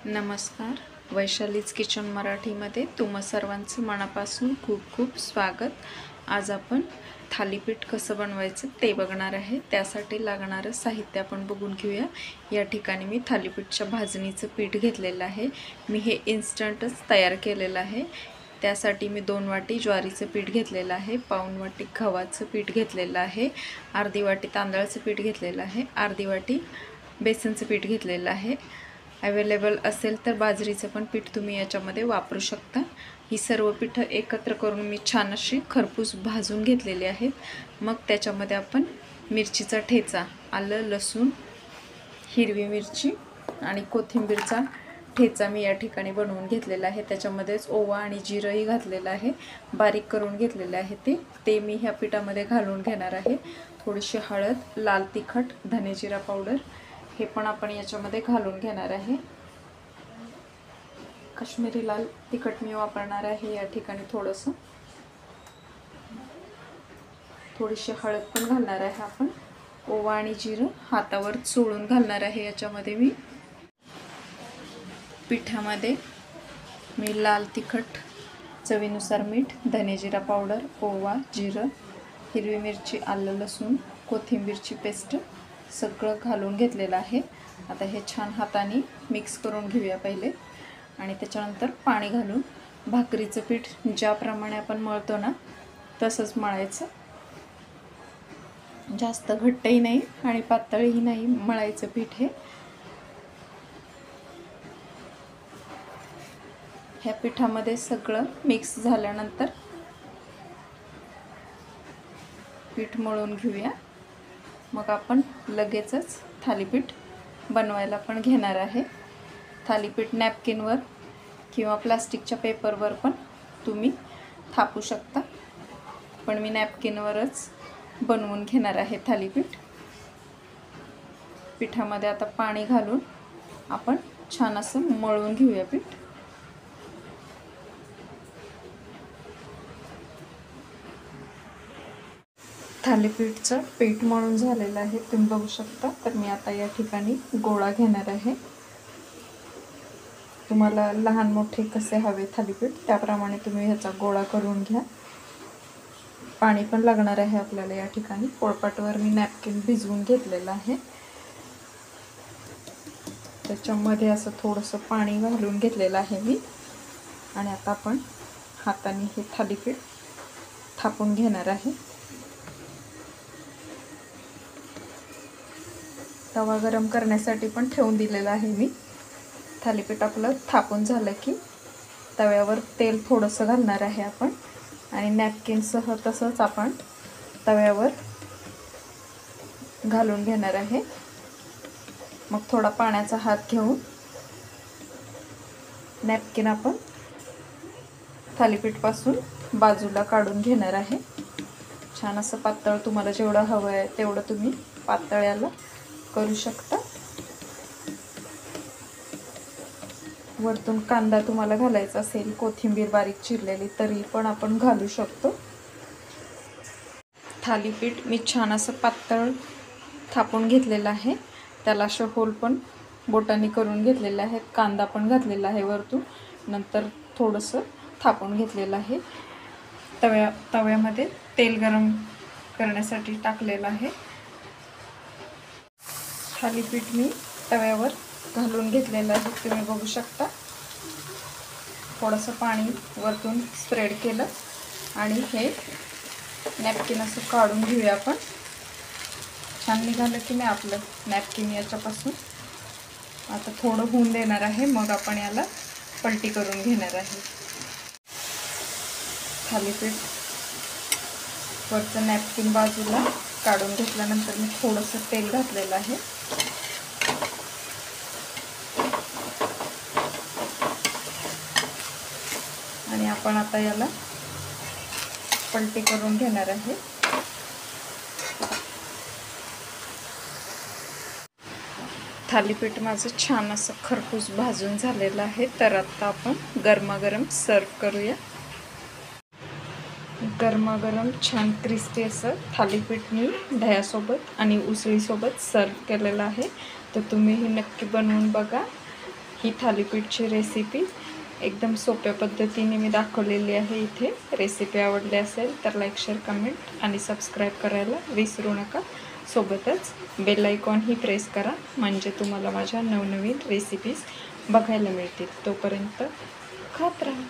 नमस्कार. वैशालीज किचन मराठीमध्ये तुम्हा सर्वांचं मनापासून खूप खूप स्वागत. आज आपण थालीपीठ कसं बनवायचं ते बघणार आहे. त्यासाठी लागणारं साहित्य आपण बघून घेऊया. या ठिकाणी मी थालीपीठच्या भाजणीचं पीठ घेतलेलं आहे. मी हे इन्स्टंटच तयार केलेलं आहे. त्यासाठी मी 2 वाटी ज्वारीचं पीठ घेतलेलं आहे, पाऊण वाटी गव्हाचं पीठ घेतलेलं आहे, अर्धी वाटी तांदळाचं पीठ घेतलेलं आहे, अर्धी वाटी बेसनचं पीठ घेतलेलं आहे. अवेलेबल असेल तर बाजरीचं पण पीठ तुम्ही याच्यामध्ये वापरू शकता. ही सर्व पीठं एकत्र करून मी छान अशी खरपूस भाजून घेतलेली आहेत. मग त्याच्यामध्ये आपण मिरचीचा ठेचा, आलं, लसूण, हिरवी मिरची आणि कोथिंबीरचा ठेचा मी या ठिकाणी बनवून घेतलेला आहे. त्याच्यामध्येच ओवा आणि जिरंही घातलेलं आहे, बारीक करून घेतलेलं आहे. ते मी ह्या पिठामध्ये घालून घेणार आहे. थोडीशी हळद, लाल तिखट, धने जिरा पावडर हे पण आपण याच्यामध्ये घालून घेणार आहे. काश्मीरी लाल तिखट मी वापरणार आहे या ठिकाणी. थोडीशी हळद पण घालणार आहे आपण. ओवा आणि जिरं हातावर चोळून घालणार आहे याच्यामध्ये. मी पिठामध्ये मी लाल तिखट, चवीनुसार मीठ, धने जिरा पावडर, ओवा, जिरं, हिरवी मिरची, आलं, लसूण, कोथिंबीरची पेस्ट सगळं घालून घेतलेलं आहे. आता हे छान हाताने मिक्स करून घेऊया पहिले आणि त्याच्यानंतर पाणी घालून भाकरीचं पीठ ज्याप्रमाणे आपण मळतो ना तसंच मळायचं. जास्त घट्टही नाही आणि पातळही नाही मळायचं पीठ हे. ह्या पिठामध्ये सगळं मिक्स झाल्यानंतर पीठ मळून घेऊया. मग आपण लगेचच थालीपीठ बनवायला पण घेणार आहे. थालीपीठ नॅपकिनवर किंवा प्लास्टिकच्या पेपरवर पण तुम्ही थापू शकता, पण मी नॅपकिनवरच बनवून घेणार आहे थालीपीठ. पिठामध्ये आता पाणी घालून आपण छान असं मळून घेऊया पीठ. थालीपीठचं पीठ मळून झालेलं आहे, तुम्ही बघू शकता. तर मी आता या ठिकाणी गोळा घेणार आहे. तुम्हाला लहान मोठे कसे हवे थालीपीठ त्याप्रमाणे तुम्ही ह्याचा गोळा करून घ्या. पाणी पण लागणार आहे आपल्याला या ठिकाणी. पोळपाटवर मी नॅपकिन भिजवून घेतलेलं आहे. त्याच्यामध्ये असं थोडंसं पाणी घालून घेतलेलं आहे मी. आणि आता आपण हाताने हे थालीपीठ थापून घेणार आहे. तवा गरम करण्यासाठी पण ठेवून दिलेला आहे मी. थालीपीठ आपलं थापून झालं की तव्यावर तेल थोडंसं घालणार आहे आपण आणि नॅपकिनसह तसंच आपण तव्यावर घालून घेणार आहे. मग थोडा पाण्याचा हात घेऊन नॅपकिन आपण थालीपीठपासून बाजूला काढून घेणार आहे. छान असं पातळ, तुम्हाला जेवढं हवं आहे तेवढं तुम्ही पातळ याला करू शकता. वरतून कांदा तुम्हाला घालायचा असेल, कोथिंबीर बारीक चिरलेली, तरी पण आपण घालू शकतो. थालीपीठ मी छान असं पातळ थापून घेतलेलं आहे. त्याला असे होल पण बोटांनी करून घेतलेले आहेत. कांदा पण घातलेला आहे वरतून. नंतर थोडंसं थापून घेतलेलं आहे. तव्यामध्ये तेल गरम करण्यासाठी टाकलेलं आहे. थालीपीठ मी तव्यावर घालून घेतलेलं आहे, तुम्ही बघू शकता. थोडंसं पाणी वरतून स्प्रेड केलं आणि हे नॅपकिन असं काढून घेऊया आपण. छान निघालं की नाही आपलं नॅपकिन याच्यापासून. आता थोडं होऊन देणार आहे, मग आपण याला पलटी करून घेणार आहे. थालीपीठ वरचं नॅपकिन बाजूला काढून घेतल्यानंतर मी थोडंसं तेल घातलेलं आहे. आणि आपण आता याला पलटी करून घेणार आहे. थालीपीठ माझं छान असं खरपूस भाजून झालेलं आहे. तर आता आपण गरमागरम सर्व करूया. गरमागरम छान क्रिस्पी असं थालीपीठ मी दह्यासोबत आणि उसळीसोबत सर्व केलेलं आहे. तर तुम्हीही नक्की बनवून बघा. ही थालीपीठची रेसिपी एकदम सोप्या पद्धतीने मी दाखवलेली आहे इथे. रेसिपी आवडली असेल तर लाईक, शेअर, कमेंट आणि सबस्क्राईब करायला विसरू नका. सोबतच बेल आयकॉनही प्रेस करा, म्हणजे तुम्हाला माझ्या नवनवीन रेसिपीज बघायला मिळतील. तोपर्यंत खात राहा.